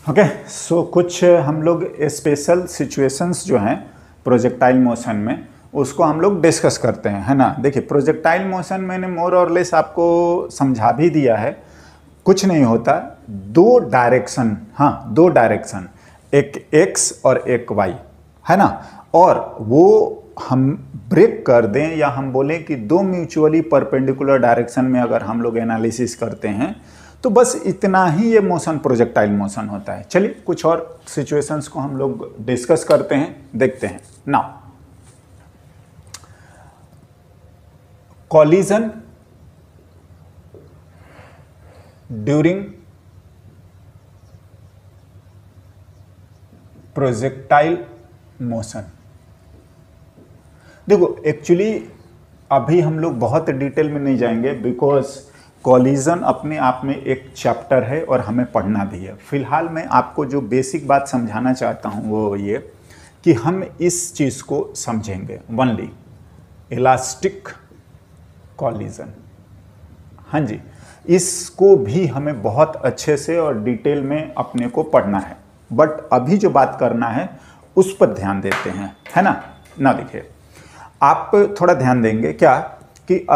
Okay so कुछ हम लोग स्पेशल सिचुएशंस जो हैं प्रोजेक्टाइल मोशन में उसको हम लोग डिस्कस करते हैं, है ना। देखिए प्रोजेक्टाइल मोशन मैंने मोर और लेस आपको समझा भी दिया है। कुछ नहीं होता, दो डायरेक्शन, हाँ दो डायरेक्शन, एक एक्स और एक वाई, है ना। और वो हम ब्रेक कर दें या हम बोलें कि दो म्यूचुअली परपेंडिकुलर डायरेक्शन में अगर हम लोग एनालिसिस करते हैं तो बस इतना ही ये मोशन प्रोजेक्टाइल मोशन होता है। चलिए कुछ और सिचुएशंस को हम लोग डिस्कस करते हैं, देखते हैं। Now collision during projectile motion. देखो एक्चुअली अभी हम लोग बहुत डिटेल में नहीं जाएंगे बिकॉज कॉलिजन अपने आप में एक चैप्टर है और हमें पढ़ना भी है। फिलहाल मैं आपको जो बेसिक बात समझाना चाहता हूँ वो ये कि हम इस चीज़ को समझेंगे ओनली इलास्टिक कॉलिजन। हाँ जी, इसको भी हमें बहुत अच्छे से और डिटेल में अपने को पढ़ना है, बट अभी जो बात करना है उस पर ध्यान देते हैं, है ना। ना देखिए आप थोड़ा ध्यान देंगे क्या कि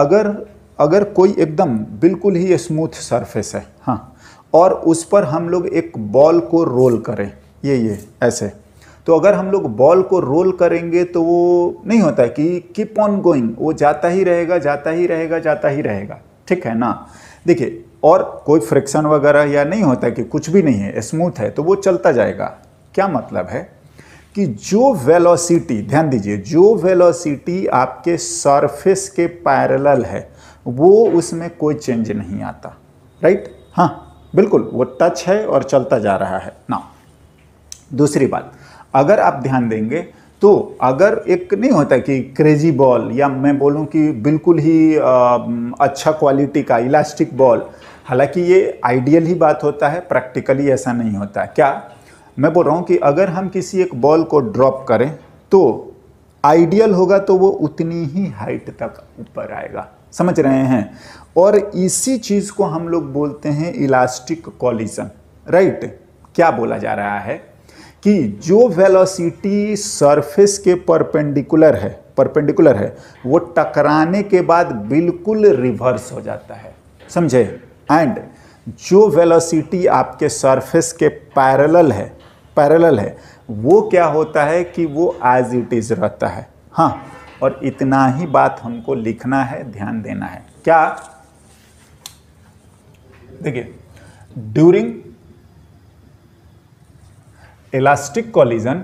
अगर कोई एकदम बिल्कुल ही स्मूथ सरफेस है, हाँ, और उस पर हम लोग एक बॉल को रोल करें, ये ऐसे, तो अगर हम लोग बॉल को रोल करेंगे तो वो नहीं होता है कि कीप ऑन गोइंग, वो जाता ही रहेगा जाता ही रहेगा जाता ही रहेगा, ठीक है ना। देखिए और कोई फ्रिक्शन वगैरह या नहीं होता कि कुछ भी नहीं है, स्मूथ है तो वो चलता जाएगा। क्या मतलब है कि जो वेलोसिटी, ध्यान दीजिए, जो वेलोसिटी आपके सरफेस के पैरेलल है वो उसमें कोई चेंज नहीं आता, राइट। हाँ बिल्कुल, वो टच है और चलता जा रहा है ना। दूसरी बात, अगर आप ध्यान देंगे तो अगर एक नहीं होता कि क्रेजी बॉल या मैं बोलूं कि बिल्कुल ही अच्छा क्वालिटी का इलास्टिक बॉल, हालांकि ये आइडियल ही बात होता है, प्रैक्टिकली ऐसा नहीं होता है। क्या मैं बोल रहा हूं कि अगर हम किसी एक बॉल को ड्रॉप करें तो आइडियल होगा तो वो उतनी ही हाइट तक ऊपर आएगा, समझ रहे हैं। और इसी चीज को हम लोग बोलते हैं इलास्टिक कॉलिजन, राइट। क्या बोला जा रहा है कि जो वेलोसिटी सरफेस के परपेंडिकुलर है वो टकराने के बाद बिल्कुल रिवर्स हो जाता है, समझे। एंड जो वेलोसिटी आपके सरफेस के पैरेलल है वो क्या होता है कि वो एज इट इज रहता है, हाँ। और इतना ही बात हमको लिखना है, ध्यान देना है। क्या देखिए, during elastic collision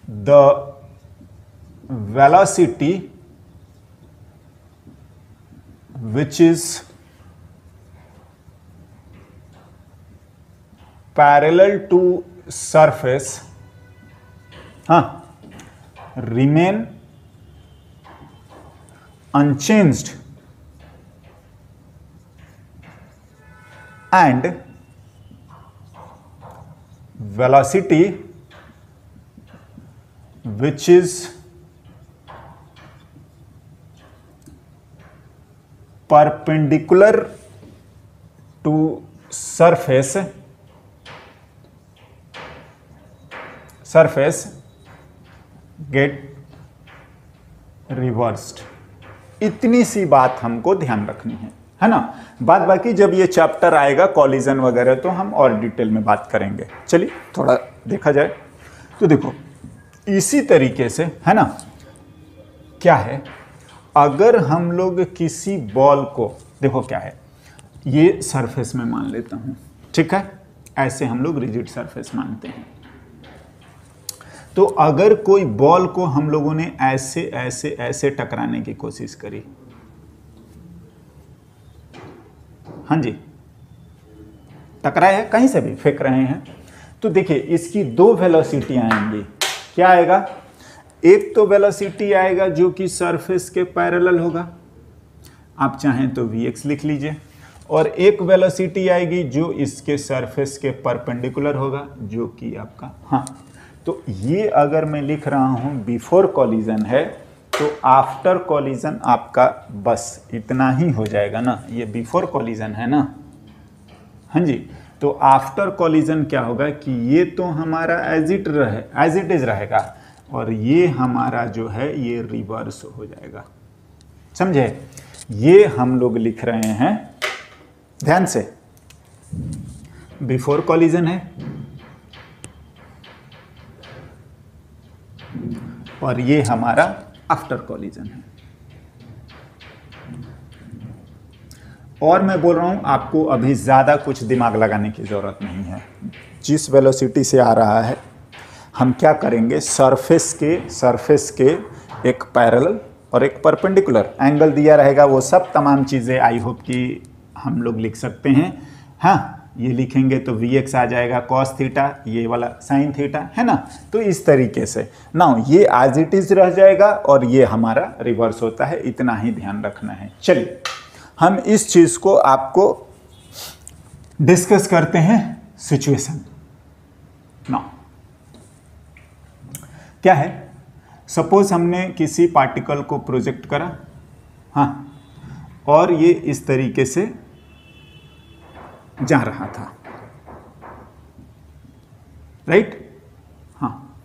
the velocity which is parallel to surface remain unchanged and velocity which is perpendicular to surface get reversed। इतनी सी बात हमको ध्यान रखनी है ना। बाद बाकी जब ये चैप्टर आएगा कॉलिजन वगैरह तो हम और डिटेल में बात करेंगे। चलिए थोड़ा देखा जाए तो देखो इसी तरीके से, है ना, क्या है, अगर हम लोग किसी बॉल को, देखो क्या है, ये सरफेस में मान लेता हूं, ठीक है, ऐसे हम लोग रिजिड सरफेस मानते हैं। तो अगर कोई बॉल को हम लोगों ने ऐसे ऐसे ऐसे टकराने की कोशिश करी, हाँ जी, टकराए है, कहीं से भी फेंक रहे हैं, तो देखिए इसकी दो वेलोसिटियां आएंगी। क्या आएगा, एक तो वेलोसिटी आएगा जो कि सरफेस के पैरेलल होगा, आप चाहें तो Vx लिख लीजिए, और एक वेलोसिटी आएगी जो इसके सरफेस के परपेंडिकुलर होगा जो कि आपका, हाँ। तो ये अगर मैं लिख रहा हूं बिफोर कॉलिजन है तो आफ्टर कॉलिजन आपका बस इतना ही हो जाएगा ना, ये बिफोर कॉलिजन है ना। हाँ जी, तो आफ्टर कॉलिजन क्या होगा कि ये तो हमारा एज इट इज रहेगा और ये हमारा जो है ये रिवर्स हो जाएगा। समझे? ये हम लोग लिख रहे हैं ध्यान से, बिफोर कॉलिजन है और ये हमारा आफ्टर कॉलिजन है। और मैं बोल रहा हूं आपको अभी ज़्यादा कुछ दिमाग लगाने की ज़रूरत नहीं है। जिस वेलोसिटी से आ रहा है हम क्या करेंगे, सरफेस के एक पैरेलल और एक परपेंडिकुलर एंगल दिया रहेगा, वो सब तमाम चीज़ें आई होप कि हम लोग लिख सकते हैं। हाँ, ये लिखेंगे तो Vx आ जाएगा cos थीटा, ये वाला sin थीटा, है ना। तो इस तरीके से नाउ ये एज इट इज रह जाएगा और ये हमारा रिवर्स होता है, इतना ही ध्यान रखना है। चलिए हम इस चीज को आपको डिस्कस करते हैं। सिचुएशन नाउ क्या है, सपोज हमने किसी पार्टिकल को प्रोजेक्ट करा, हाँ, और ये इस तरीके से जा रहा था, राइट। हाँ,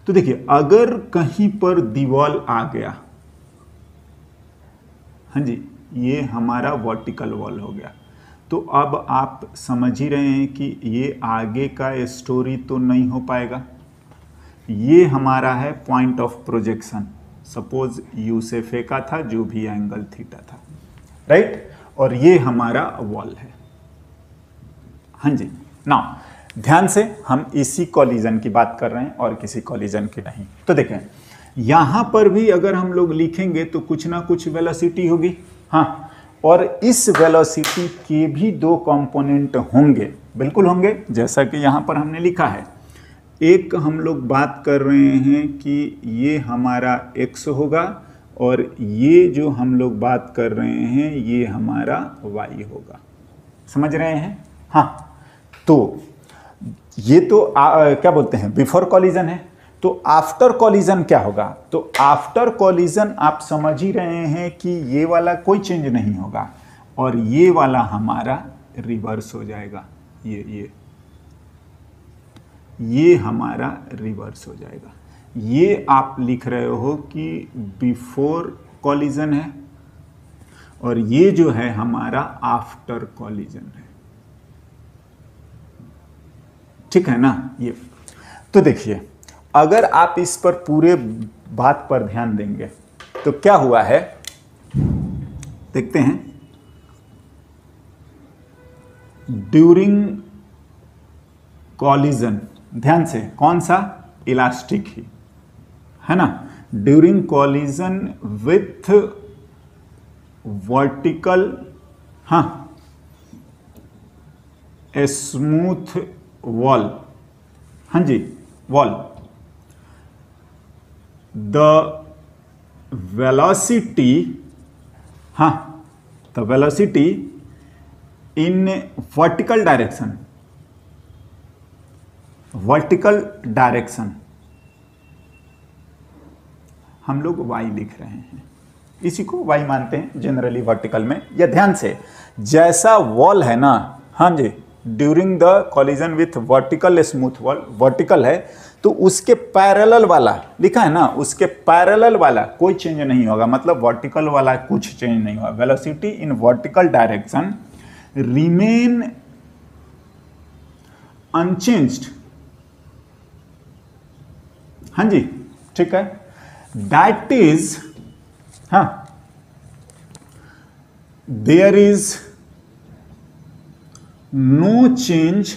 तो देखिए अगर कहीं पर दीवार आ गया, हाँ जी, ये हमारा वर्टिकल वॉल हो गया, तो अब आप समझ ही रहे हैं कि ये आगे का स्टोरी तो नहीं हो पाएगा। ये हमारा है point of projection, suppose you से फेंका था जो भी एंगल थीटा था, राइट, और ये हमारा वॉल है। हाँ जी, नाउ ध्यान से हम इसी कॉलिजन की बात कर रहे हैं और किसी कॉलिजन की नहीं। तो देखें यहां पर भी अगर हम लोग लिखेंगे तो कुछ ना कुछ वेलोसिटी होगी, हाँ, और इस वेलोसिटी के भी दो कंपोनेंट होंगे, बिल्कुल होंगे, जैसा कि यहां पर हमने लिखा है। एक हम लोग बात कर रहे हैं कि ये हमारा x होगा और ये जो हम लोग बात कर रहे हैं ये हमारा y होगा। समझ रहे हैं? हाँ, तो ये तो क्या बोलते हैं, बिफोर कॉलिजन है। तो आफ्टर कॉलिजन क्या होगा, तो आफ्टर कॉलिजन आप समझ ही रहे हैं कि ये वाला कोई चेंज नहीं होगा और ये वाला हमारा रिवर्स हो जाएगा। ये हमारा रिवर्स हो जाएगा। ये आप लिख रहे हो कि बिफोर कॉलिजन है और ये जो है हमारा आफ्टर कॉलिजन है, ठीक है ना। ये तो देखिए अगर आप इस पर पूरे बात पर ध्यान देंगे तो क्या हुआ है, देखते हैं। ड्यूरिंग कॉलिजन, ध्यान से, कौन सा, इलास्टिक ही है ना, ड्यूरिंग कॉलिजन विथ वर्टिकल, हाँ, स्मूथ वॉल, हाँ जी, वॉल, द वेलोसिटी, हाँ, the velocity in vertical direction, vertical direction हम लोग y लिख रहे हैं, इसी को y मानते हैं जनरली वर्टिकल में। या ध्यान से, जैसा वॉल है ना, हाँ जी, during the collision with vertical smooth wall, vertical है तो उसके पैरेलल वाला लिखा है ना, उसके पैरेलल वाला कोई चेंज नहीं होगा, मतलब वर्टिकल वाला कुछ चेंज नहीं होगा। Velocity in vertical direction remain unchanged, हाँ जी, ठीक है, दैट इज, हाँ, there is no change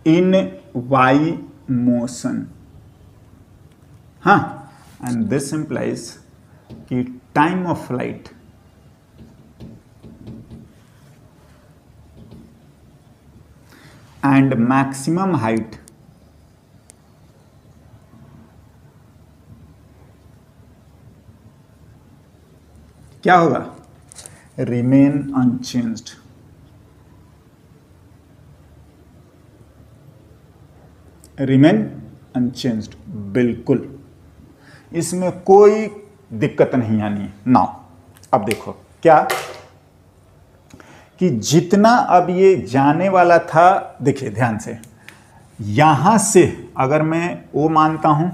in y motion, हाँ, एंड दिस इंप्लाइज कि time of flight and maximum height क्या होगा, रिमेन अनचेंज्ड। रिमेन अनचेंज्ड, बिल्कुल। इसमें कोई दिक्कत नहीं आनी है ना। अब देखो क्या कि जितना अब ये जाने वाला था, देखिए ध्यान से, यहां से अगर मैं ओ मानता हूं,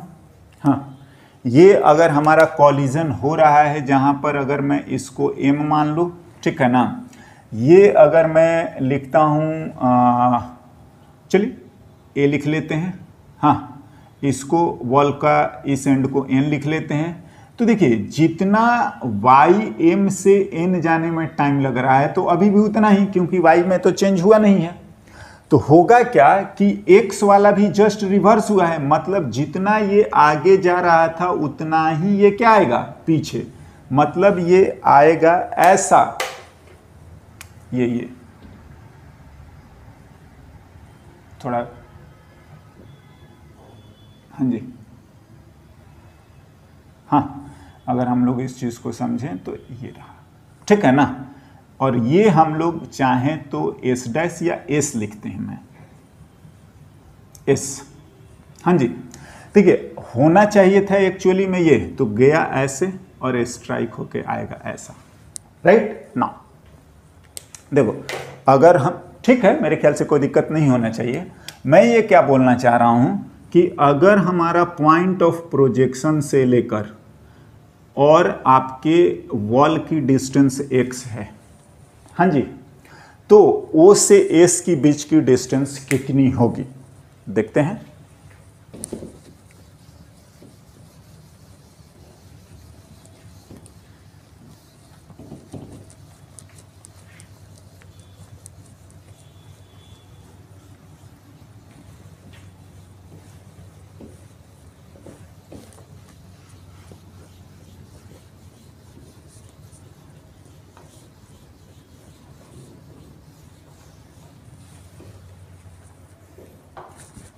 हाँ, ये अगर हमारा कॉलिजन हो रहा है जहां पर अगर मैं इसको m मान लूं, ठीक है ना, ये अगर मैं लिखता हूं, चलिए a लिख लेते हैं, हाँ, इसको वॉल का इस एंड को n लिख लेते हैं। तो देखिए जितना y m से n जाने में टाइम लग रहा है तो अभी भी उतना ही, क्योंकि y में तो चेंज हुआ नहीं है। तो होगा क्या कि x वाला भी जस्ट रिवर्स हुआ है, मतलब जितना ये आगे जा रहा था उतना ही ये क्या आएगा पीछे, मतलब ये आएगा ऐसा, ये थोड़ा, हाँ जी, हाँ, अगर हम लोग इस चीज को समझें तो ये रहा, ठीक है ना। और ये हम लोग चाहें तो एस डैश या एस लिखते हैं, मैं एस, हाँ जी, ठीक है, होना चाहिए था एक्चुअली में ये, तो गया ऐसे और स्ट्राइक होके आएगा ऐसा, राइट ना। देखो अगर हम, ठीक है, मेरे ख्याल से कोई दिक्कत नहीं होना चाहिए। मैं ये क्या बोलना चाह रहा हूं कि अगर हमारा पॉइंट ऑफ प्रोजेक्शन से लेकर और आपके वॉल की डिस्टेंस x है, हाँ जी, तो O से S की बीच की डिस्टेंस कितनी होगी देखते हैं।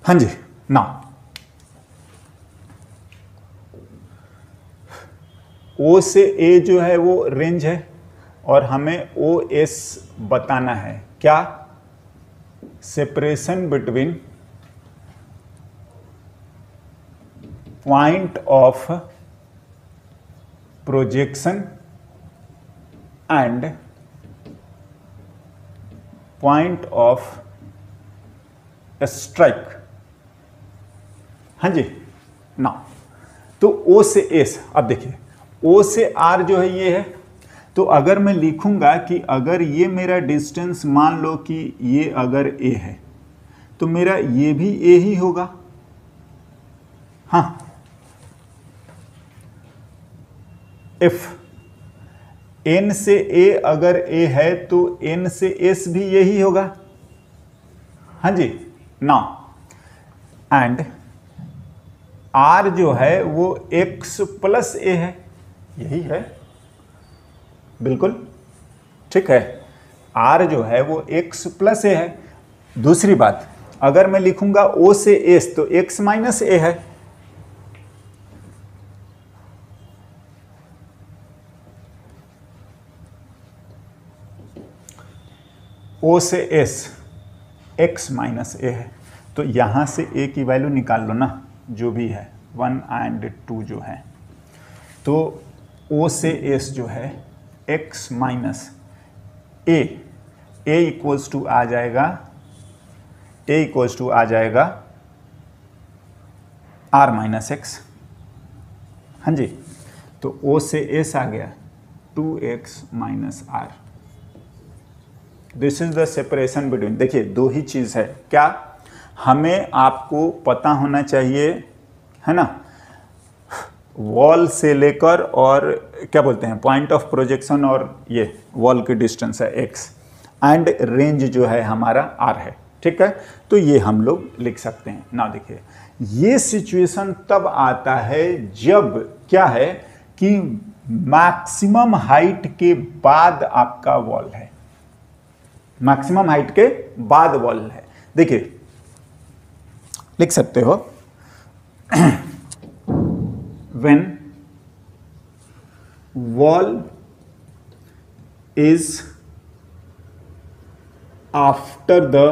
हाँ जी ना, O से A जो है वो रेंज है और हमें OS बताना है, क्या, separation between point of projection and point of strike, हाँ जी ना। तो O से S, अब देखिए O से R जो है ये है, तो अगर मैं लिखूंगा कि अगर ये मेरा डिस्टेंस मान लो कि ये अगर A है तो मेरा ये भी A ही होगा, हाँ, F N से A अगर A है तो N से S भी यही होगा, हाँ जी ना। एंड R जो है वो X प्लस A है, यही है, बिल्कुल ठीक है, R जो है वो X प्लस A है। दूसरी बात, अगर मैं लिखूंगा O से S तो X माइनस A है, O से S x माइनस ए है, तो यहां से a की वैल्यू निकाल लो ना, जो भी है 1 एंड 2 जो है, तो O से S जो है x minus a, a equals to आ जाएगा, a इक्वल्स टू आ जाएगा r माइनस एक्स, हाँ जी, तो O से S आ गया 2x minus R. This is the separation between, देखिए दो ही चीज है, क्या, हमें आपको पता होना चाहिए, है ना, वॉल से लेकर और क्या बोलते हैं पॉइंट ऑफ प्रोजेक्शन और ये वॉल की डिस्टेंस है x एंड रेंज जो है हमारा r है, ठीक है, तो ये हम लोग लिख सकते हैं ना। देखिए ये सिचुएशन तब आता है जब क्या है कि मैक्सिमम हाइट के बाद आपका वॉल है, मैक्सिमम हाइट के बाद वॉल है। देखिए लिख सकते हो when wall is after the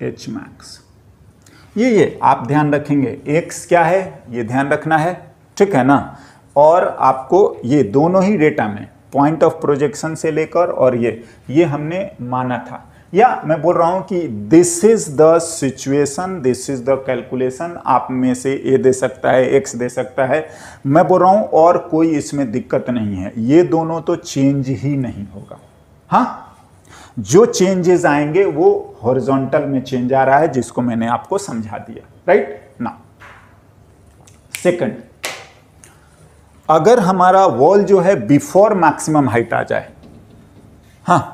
h max, ये आप ध्यान रखेंगे, x क्या है ये ध्यान रखना है, ठीक है ना। और आपको ये दोनों ही डेटा में पॉइंट ऑफ प्रोजेक्शन से लेकर और ये हमने माना था, या मैं बोल रहा हूं कि this is the situation, this is the calculation. आप में से ए दे सकता है, एक्स दे सकता है, मैं बोल रहा हूं और कोई इसमें दिक्कत नहीं है, ये दोनों तो चेंज ही नहीं होगा। हाँ, जो चेंजेस आएंगे वो हॉरिजॉन्टल में चेंज आ रहा है, जिसको मैंने आपको समझा दिया, राइट ना। सेकंड, अगर हमारा वॉल जो है बिफोर मैक्सिमम हाइट आ जाए, हाँ,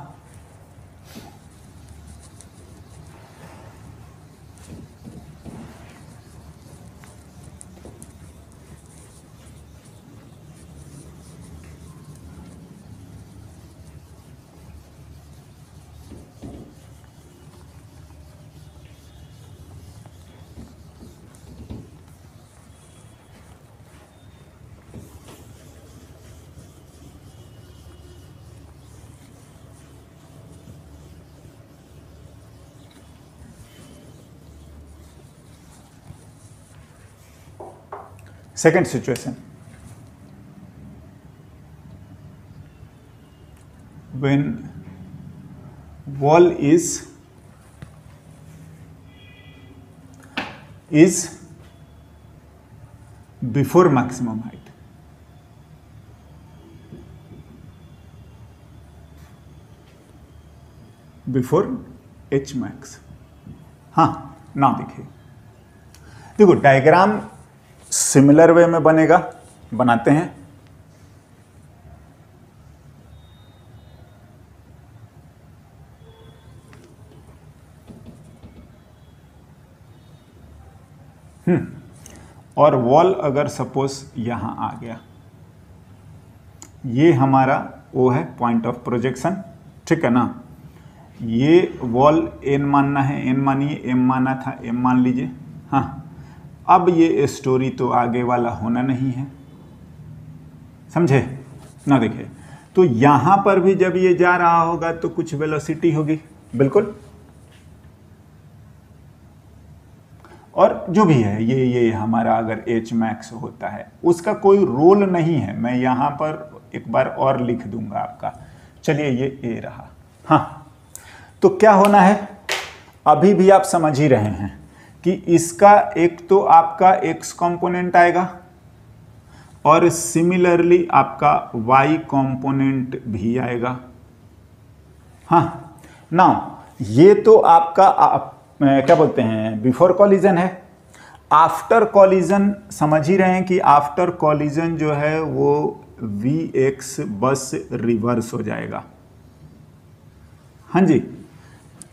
second situation, when wall is before maximum height, before H max. हाँ ना, देखो डायग्राम सिमिलर वे में बनेगा, बनाते हैं। और वॉल अगर सपोज यहां आ गया, ये हमारा वो है पॉइंट ऑफ प्रोजेक्शन, ठीक है ना। ये वॉल एन मानना है, एन मानिए, एम माना था, एम मान लीजिए। हाँ, अब ये स्टोरी तो आगे वाला होना नहीं है, समझे ना। देखिए, तो यहां पर भी जब ये जा रहा होगा तो कुछ वेलोसिटी होगी, बिल्कुल। और जो भी है ये हमारा अगर एच मैक्स होता है, उसका कोई रोल नहीं है। मैं यहां पर एक बार और लिख दूंगा आपका। चलिए, ये ए रहा। हाँ, तो क्या होना है, अभी भी आप समझ ही रहे हैं कि इसका एक तो आपका एक्स कंपोनेंट आएगा और सिमिलरली आपका वाई कंपोनेंट भी आएगा। हाँ, नाउ ये तो आपका क्या बोलते हैं, बिफोर कॉलिजन है। आफ्टर कॉलिजन समझ ही रहे हैं कि आफ्टर कॉलिजन जो है वो वी एक्स बस रिवर्स हो जाएगा। हाँ जी,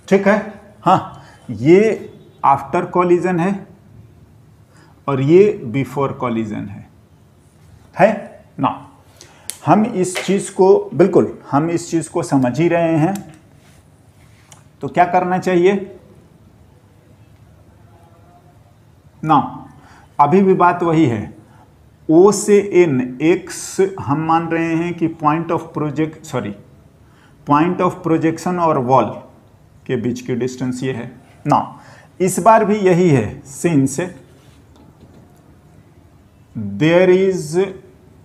ठीक है। हाँ, ये आफ्टर कॉलिजन है और ये बिफोर कॉलिजन है ना। हम इस चीज को, बिल्कुल हम इस चीज को समझ ही रहे हैं। तो क्या करना चाहिए ना, अभी भी बात वही है। O से N, एक्स हम मान रहे हैं कि पॉइंट ऑफ प्रोजेक्शन और वॉल के बीच की डिस्टेंस ये है ना। इस बार भी यही है, since there is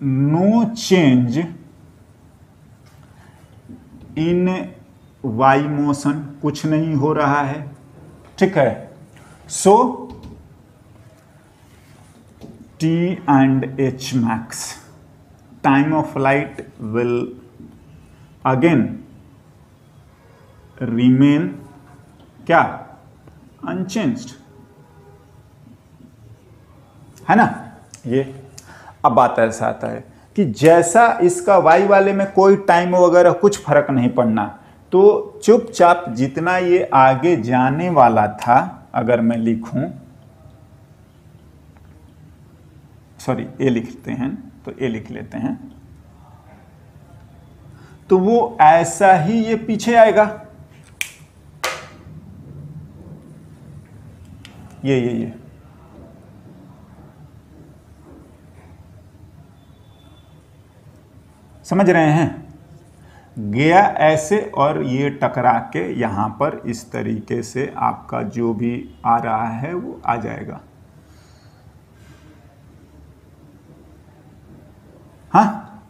no change in Y motion, कुछ नहीं हो रहा है, ठीक है। सो T and H max, time of flight will again remain क्या, unchanged, है ना। ये अब बात ऐसा आता है कि जैसा इसका y वाले में कोई टाइम वगैरह कुछ फर्क नहीं पड़ना, तो चुपचाप जितना ये आगे जाने वाला था, अगर मैं लिखूं, सॉरी ए लिखते हैं तो ए लिख लेते हैं, तो वो ऐसा ही ये पीछे आएगा। ये समझ रहे हैं। गया ऐसे और ये टकरा के यहाँ पर इस तरीके से आपका जो भी आ रहा है वो आ जाएगा। हाँ,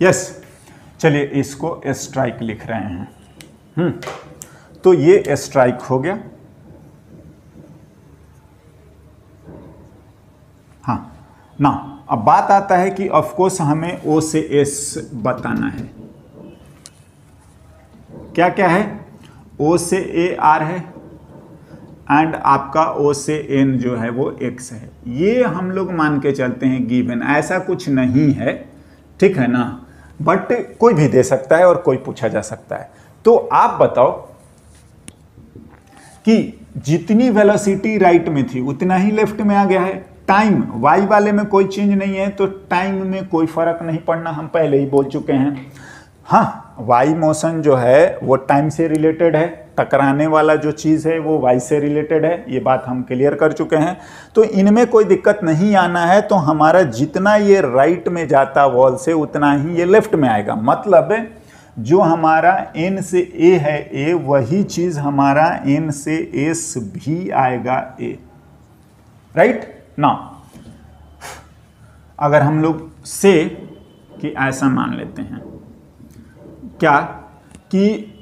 यस, चलिए इसको स्ट्राइक लिख रहे हैं। तो ये स्ट्राइक हो गया। हाँ ना, अब बात आता है कि ऑफ कोर्स हमें ओ से एस बताना है। क्या क्या है? ओ से ए आर है एंड आपका ओ से एन जो है वो एक्स है। ये हम लोग मान के चलते हैं गिवन, ऐसा कुछ नहीं है, ठीक है ना, बट कोई भी दे सकता है और कोई पूछा जा सकता है। तो आप बताओ कि जितनी वेलोसिटी राइट में थी उतना ही लेफ्ट में आ गया है। टाइम वाई वाले में कोई चेंज नहीं है, तो टाइम में कोई फर्क नहीं पड़ना, हम पहले ही बोल चुके हैं। हाँ, वाई मोशन जो है वो टाइम से रिलेटेड है, टकराने वाला जो चीज़ है वो वाई से रिलेटेड है, ये बात हम क्लियर कर चुके हैं। तो इनमें कोई दिक्कत नहीं आना है। तो हमारा जितना ये राइट में जाता वॉल से उतना ही ये लेफ्ट में आएगा। मतलब जो हमारा एन से ए है ए, वही चीज़ हमारा एन से एस भी आएगा ए, राइट ना। अगर हम लोग से कि ऐसा मान लेते हैं क्या कि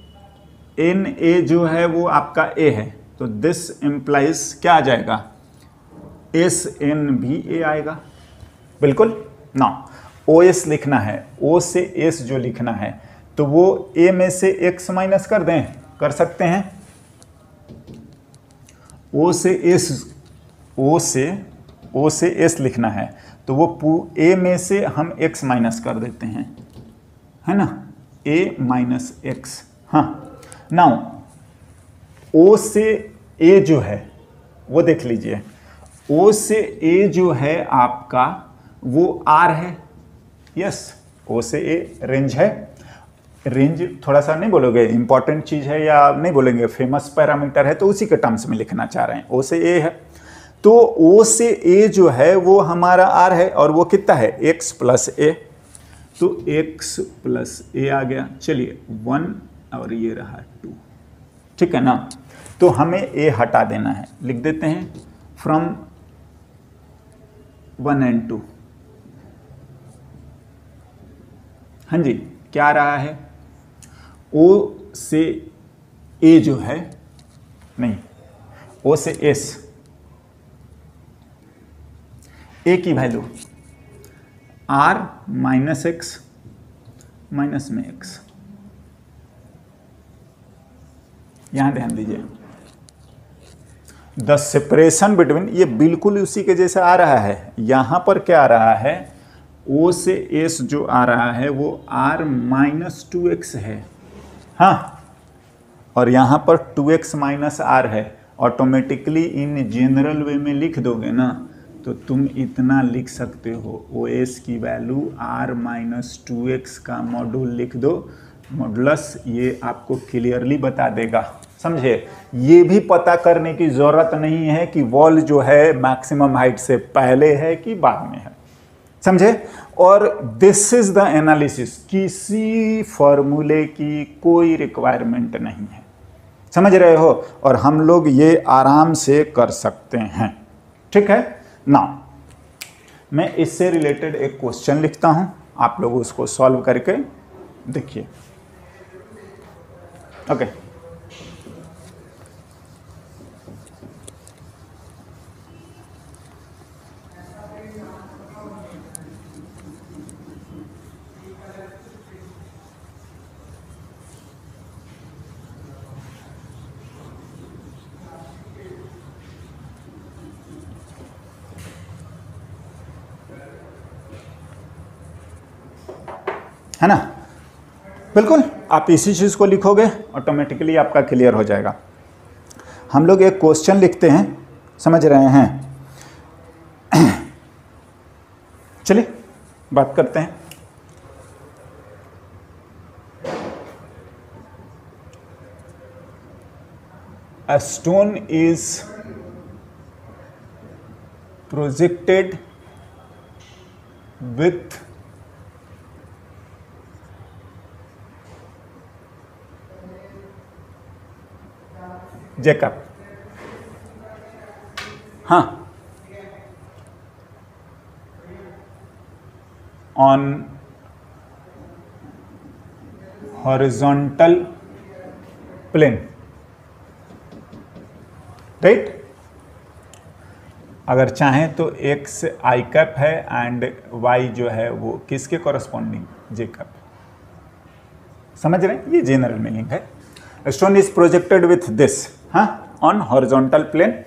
एन ए जो है वो आपका ए है, तो दिस इंप्लाइज क्या आ जाएगा, एस एन भी ए आएगा, बिल्कुल ना। ओ एस लिखना है, ओ से एस जो लिखना है तो वो ए में से एक्स माइनस कर दें, कर सकते हैं। ओ से एस लिखना है तो वो ए में से हम एक्स माइनस कर देते हैं, है ना, ए माइनस एक्स। हाँ, नाउ ओ से ए जो है वो देख लीजिए, ओ से ए जो है आपका वो आर है। यस, ओ से ए रेंज है। रेंज थोड़ा सा नहीं बोलोगे, इंपॉर्टेंट चीज़ है या नहीं बोलेंगे, फेमस पैरामीटर है, तो उसी के टर्म्स में लिखना चाह रहे हैं। ओ से ए है तो ओ से ए जो है वो हमारा आर है और वो कितना है, एक्स प्लस ए, तो एक्स प्लस ए आ गया। चलिए 1 और ये रहा 2, ठीक है ना। तो हमें ए हटा देना है, लिख देते हैं फ्रॉम 1 and 2। हाँ जी, क्या रहा है, ओ से ए जो है, नहीं, ओ से एस, ए की value R minus X minus में एक्स। यहां ध्यान दीजिए, द सेपरेशन बिटवीन, ये बिल्कुल उसी के जैसा आ रहा है। यहां पर क्या आ रहा है, ओ से एस जो आ रहा है वो आर माइनस 2x है। हाँ, और यहां पर 2x माइनस आर है। ऑटोमेटिकली इन जनरल वे में लिख दोगे ना तो तुम इतना लिख सकते हो, ओ एस की वैल्यू आर माइनस 2x का मॉड्यूल लिख दो, मॉडुलस, ये आपको क्लियरली बता देगा। समझे, ये भी पता करने की जरूरत नहीं है कि वॉल जो है मैक्सिमम हाइट से पहले है कि बाद में है, समझे। और दिस इज द एनालिसिस, किसी फॉर्मूले की कोई रिक्वायरमेंट नहीं है, समझ रहे हो, और हम लोग ये आराम से कर सकते हैं, ठीक है ना। मैं इससे रिलेटेड एक क्वेश्चन लिखता हूं, आप लोग उसको सॉल्व करके देखिए, ओके। है ना, बिल्कुल, आप इसी चीज़ को लिखोगे ऑटोमेटिकली आपका क्लियर हो जाएगा। हम लोग एक क्वेश्चन लिखते हैं, समझ रहे हैं। चलिए बात करते हैं। A stone is projected with Jacob, हाँ, ऑन हॉरिजॉन्टल प्लेन, राइट। अगर चाहें तो एक्स आई कैप है एंड वाई जो है वो किसके कॉरस्पॉन्डिंग, जेकब। समझ रहे हैं, ये जनरल मीनिंग है। Stone is projected with this, हाँ, on horizontal plane.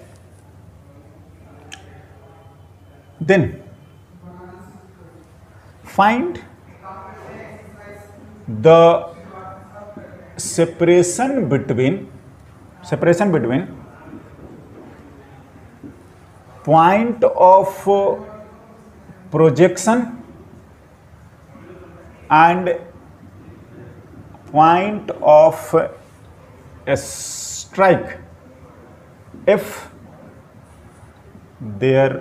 Then find the separation between point of projection and point of a strike if there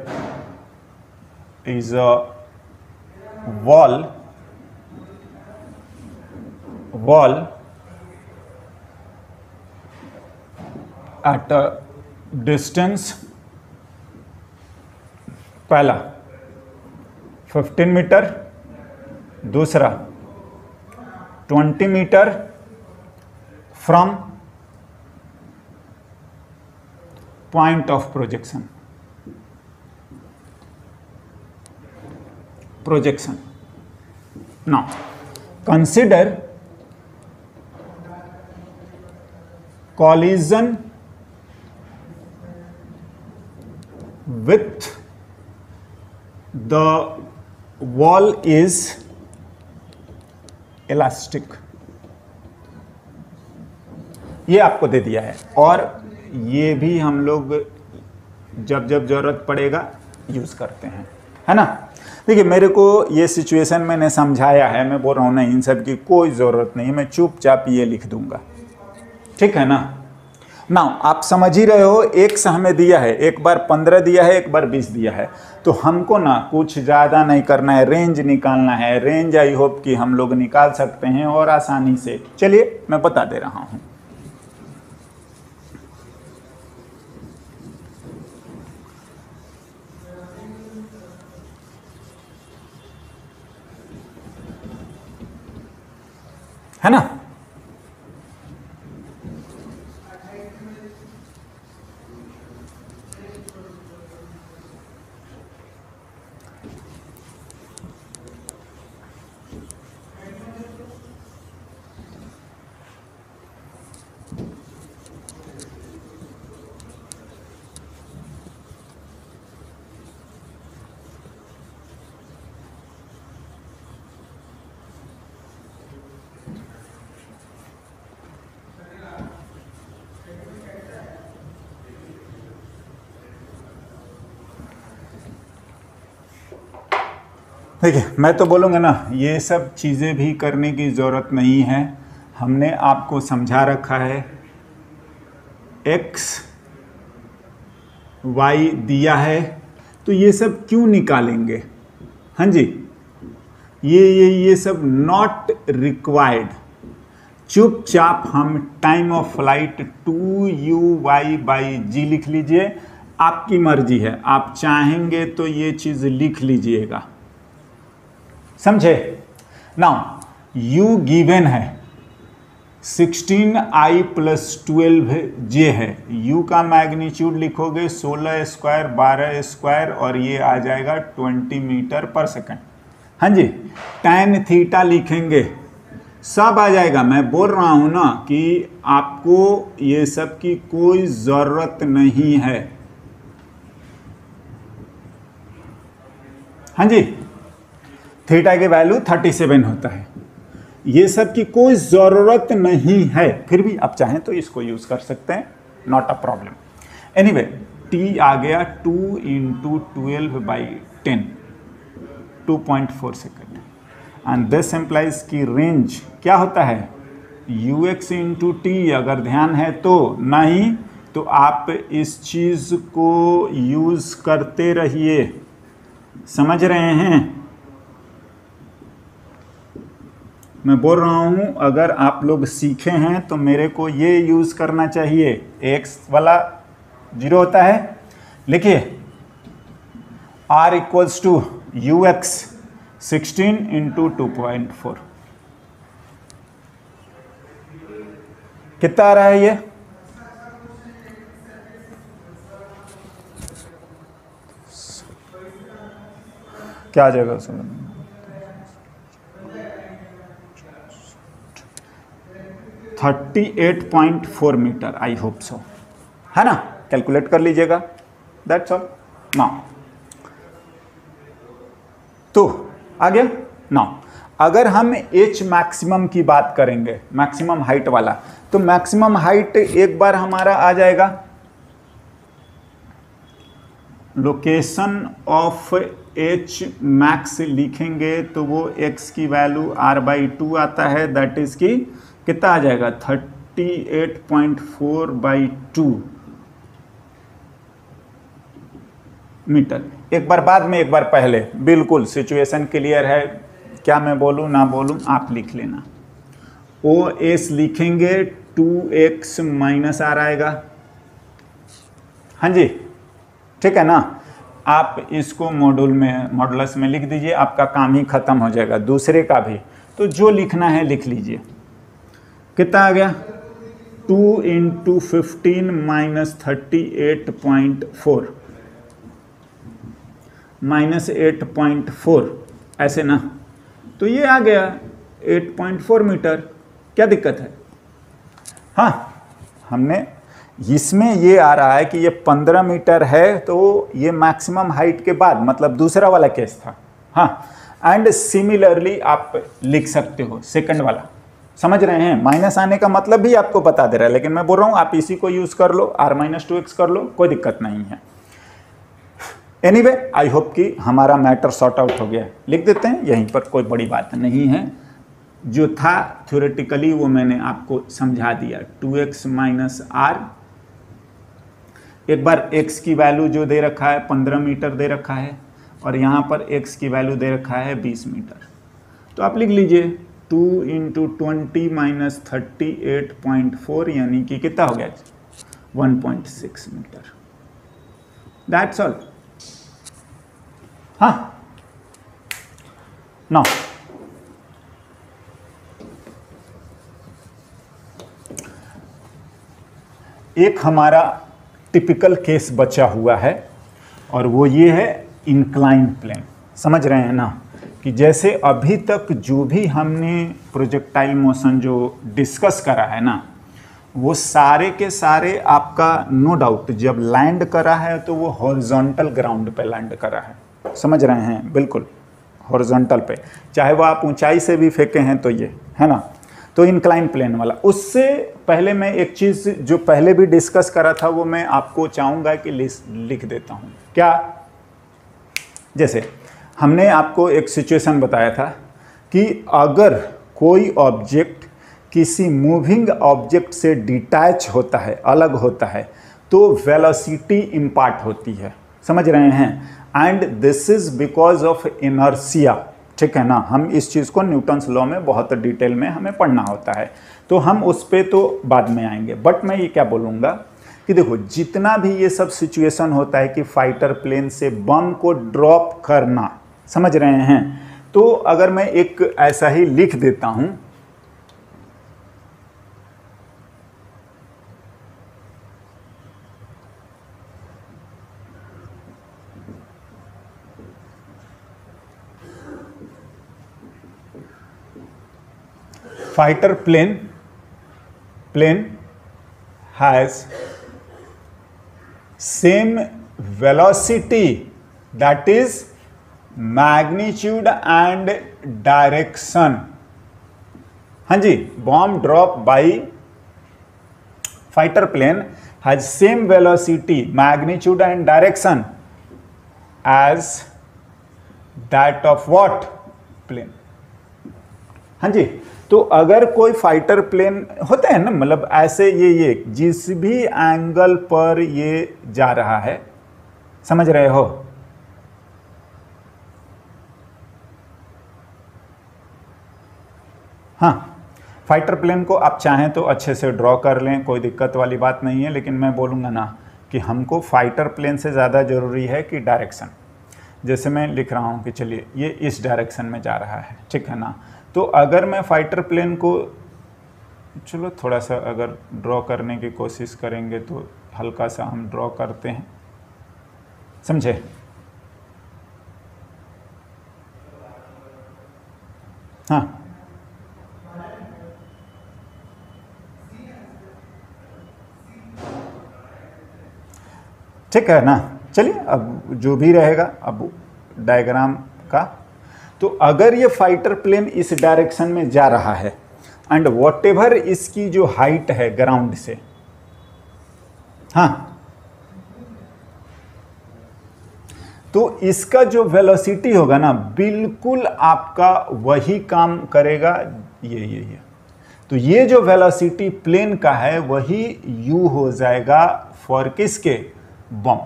is a wall at a distance, पहला 15 metre, दूसरा 20 metre from point of projection. Now consider collision with the wall is elastic। ये आपको दे दिया है और ये भी हम लोग जब जब जरूरत पड़ेगा यूज करते हैं, है ना। देखिए मेरे को ये सिचुएशन मैंने समझाया है, मैं बोल रहा हूँ ना इन सब की कोई ज़रूरत नहीं है, मैं चुपचाप ये लिख दूंगा, ठीक है ना। ना आप समझ ही रहे हो, एक्स हमें दिया है, एक बार 15 दिया है, एक बार 20 दिया है, तो हमको ना कुछ ज़्यादा नहीं करना है, रेंज निकालना है। रेंज आई होप कि हम लोग निकाल सकते हैं और आसानी से। चलिए मैं बता दे रहा हूँ। है ना, देखिए मैं तो बोलूँगा ना ये सब चीज़ें भी करने की ज़रूरत नहीं है। हमने आपको समझा रखा है, एक्स वाई दिया है, तो ये सब क्यों निकालेंगे। हाँ जी, ये सब नॉट रिक्वायर्ड। चुपचाप हम टाइम ऑफ फ्लाइट 2u/g लिख लीजिए, आपकी मर्जी है, आप चाहेंगे तो ये चीज़ लिख लीजिएगा, समझे। नाउ u गिवन है 16i + 12j है, u का मैग्नीट्यूड लिखोगे 16 स्क्वायर 12 स्क्वायर और ये आ जाएगा 20 मीटर पर सेकंड। हाँ जी, tan थीटा लिखेंगे, सब आ जाएगा। मैं बोल रहा हूँ ना कि आपको ये सब की कोई ज़रूरत नहीं है। हाँ जी, थीटा की वैल्यू 37 होता है, ये सब की कोई ज़रूरत नहीं है। फिर भी आप चाहें तो इसको यूज़ कर सकते हैं, not a problem. Anyway t आ गया 2 × 12/10, 2.4 सेकेंड। एंड दिस एम्प्लाइज की रेंज क्या होता है, ux × t। अगर ध्यान है तो, नहीं तो आप इस चीज़ को यूज़ करते रहिए, समझ रहे हैं। मैं बोल रहा हूँ अगर आप लोग सीखे हैं तो मेरे को ये यूज़ करना चाहिए। x वाला 0 होता है, लिखिए r equals to U X 16 into 2.4, कितना आ रहा है ये? क्या आ जाएगा उसमें? 38.4 मीटर, आई होप सो, है ना? कैलकुलेट कर लीजिएगा, दैट्स ऑल। नाउ तो आ गया। नाउ अगर हम एच मैक्सिमम की बात करेंगे, मैक्सिमम हाइट वाला, तो मैक्सिमम हाइट एक बार हमारा आ जाएगा लोकेशन ऑफ एच मैक्स लिखेंगे तो वो x की वैल्यू r/2 आता है, दैट इज की कितना आ जाएगा 38.4/2 मीटर। एक बार बाद में एक बार पहले, बिल्कुल सिचुएशन क्लियर है, क्या मैं बोलूँ ना बोलूँ आप लिख लेना। ओ एस लिखेंगे 2x माइनस r आएगा, हाँ जी ठीक है ना। आप इसको मॉडुलस में लिख दीजिए, आपका काम ही खत्म हो जाएगा, दूसरे का भी। तो जो लिखना है लिख लीजिए। कितना आ गया 2 इंटू 15 माइनस 38.4 माइनस 8.4 ऐसे ना, तो ये आ गया 8.4 मीटर। क्या दिक्कत है? हाँ, हमने इसमें ये आ रहा है कि ये 15 मीटर है, तो ये मैक्सिमम हाइट के बाद, मतलब दूसरा वाला केस था। हाँ, एंड सिमिलरली आप लिख सकते हो सेकंड वाला, समझ रहे हैं? माइनस आने का मतलब भी आपको बता दे रहा है, लेकिन मैं बोल रहा हूँ आप इसी को यूज कर लो, r-2x कर लो, कोई दिक्कत नहीं है। एनीवे, आई होप कि हमारा मैटर सॉर्ट आउट हो गया। लिख देते हैं, यहीं पर कोई बड़ी बात नहीं है। जो था थ्योरेटिकली वो मैंने आपको समझा दिया। 2x माइनस r, एक बार x की वैल्यू जो दे रखा है 15 मीटर दे रखा है, और यहाँ पर x की वैल्यू दे रखा है 20 मीटर। तो आप लिख लीजिए 2 इंटू 20 माइनस 38.4, यानी कि कितना हो गया 1.6 मीटर। That's all. हाँ, नाउ एक हमारा टिपिकल केस बचा हुआ है, और वो ये है इंक्लाइंड प्लेन। समझ रहे हैं ना कि जैसे अभी तक जो भी हमने प्रोजेक्टाइल मोशन जो डिस्कस करा है ना, वो सारे के सारे आपका नो डाउट जब लैंड करा है तो वो हॉरिजॉन्टल ग्राउंड पे लैंड करा है। समझ रहे हैं? बिल्कुल हॉरिजॉन्टल पे, चाहे वो आप ऊंचाई से भी फेंके हैं तो ये है ना। तो इंक्लाइन प्लेन वाला, उससे पहले मैं एक चीज़ जो पहले भी डिस्कस करा था वो मैं आपको चाहूँगा कि लिख देता हूँ। क्या? जैसे हमने आपको एक सिचुएशन बताया था कि अगर कोई ऑब्जेक्ट किसी मूविंग ऑब्जेक्ट से डिटैच होता है, अलग होता है, तो वेलोसिटी इम्पार्ट होती है। समझ रहे हैं? And this is because of inertia. ठीक है ना, हम इस चीज़ को न्यूटन्स लॉ में बहुत डिटेल में हमें पढ़ना होता है, तो हम उस पर तो बाद में आएंगे। बट मैं ये क्या बोलूँगा कि देखो, जितना भी ये सब सिचुएशन होता है कि फाइटर प्लेन से बम को ड्रॉप करना, समझ रहे हैं? तो अगर मैं एक ऐसा ही लिख देता हूँ, fighter plane has same velocity, that is magnitude and direction। हाँ जी, bomb drop by fighter plane has same velocity, magnitude and direction as that of what plane। हाँ जी, तो अगर कोई फाइटर प्लेन होता है ना, मतलब ऐसे ये जिस भी एंगल पर ये जा रहा है, समझ रहे हो? हाँ, फाइटर प्लेन को आप चाहें तो अच्छे से ड्रॉ कर लें, कोई दिक्कत वाली बात नहीं है, लेकिन मैं बोलूँगा ना कि हमको फाइटर प्लेन से ज़्यादा ज़रूरी है कि डायरेक्शन। जैसे मैं लिख रहा हूँ कि चलिए ये इस डायरेक्शन में जा रहा है, ठीक है ना। तो अगर मैं फाइटर प्लेन को, चलो थोड़ा सा अगर ड्रॉ करने की कोशिश करेंगे तो हल्का सा हम ड्रॉ करते हैं, समझे। हाँ, ठीक है ना। चलिए अब जो भी रहेगा अब डायग्राम का, तो अगर ये फाइटर प्लेन इस डायरेक्शन में जा रहा है एंड व्हाटएवर इसकी जो हाइट है ग्राउंड से, हाँ, तो इसका जो वेलोसिटी होगा ना बिल्कुल आपका वही काम करेगा, ये तो ये जो वेलोसिटी प्लेन का है वही u हो जाएगा फॉर किसके, बम।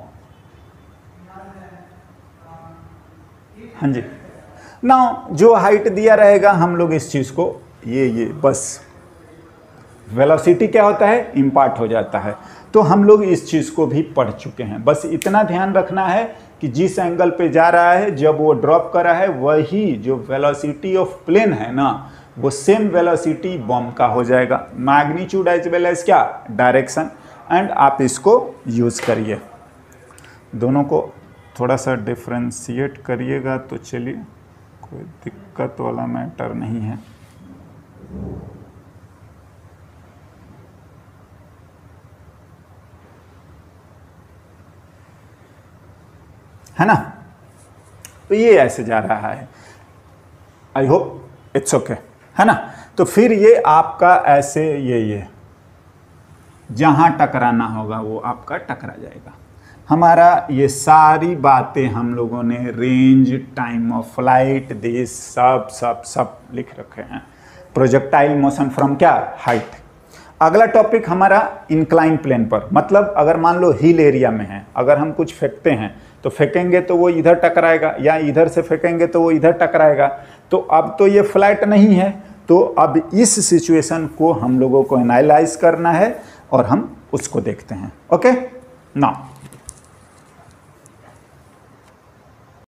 हाँ जी, ना जो हाइट दिया रहेगा हम लोग इस चीज को ये बस वेलोसिटी क्या होता है, इम्पार्ट हो जाता है। तो हम लोग इस चीज को भी पढ़ चुके हैं। बस इतना ध्यान रखना है कि जिस एंगल पे जा रहा है जब वो ड्रॉप कर रहा है वही जो वेलोसिटी ऑफ प्लेन है ना वो सेम वेलोसिटी बम का हो जाएगा, मैग्नीट्यूड एज वेल एज क्या, डायरेक्शन। एंड आप इसको यूज करिए, दोनों को थोड़ा सा डिफ्रेंशिएट करिएगा तो चलिए, कोई दिक्कत वाला मैटर नहीं है। है ना, तो ये ऐसे जा रहा है, आई होप इट्स ओके, है ना। तो फिर ये आपका ऐसे ये जहां टकराना होगा वो आपका टकरा जाएगा। हमारा ये सारी बातें हम लोगों ने range, time of flight, this सब लिख रखे हैं। प्रोजेक्टाइल मोशन फ्रॉम क्या, हाइट। अगला टॉपिक हमारा इंक्लाइन प्लेन पर, मतलब अगर मान लो हिल एरिया में है, अगर हम कुछ फेंकते हैं तो फेंकेंगे तो वो इधर टकराएगा, या इधर से फेंकेंगे तो वो इधर टकराएगा। तो अब तो ये फ्लैट नहीं है, तो अब इस सिचुएशन को हम लोगों को एनालाइज करना है और हम उसको देखते हैं। Okay, now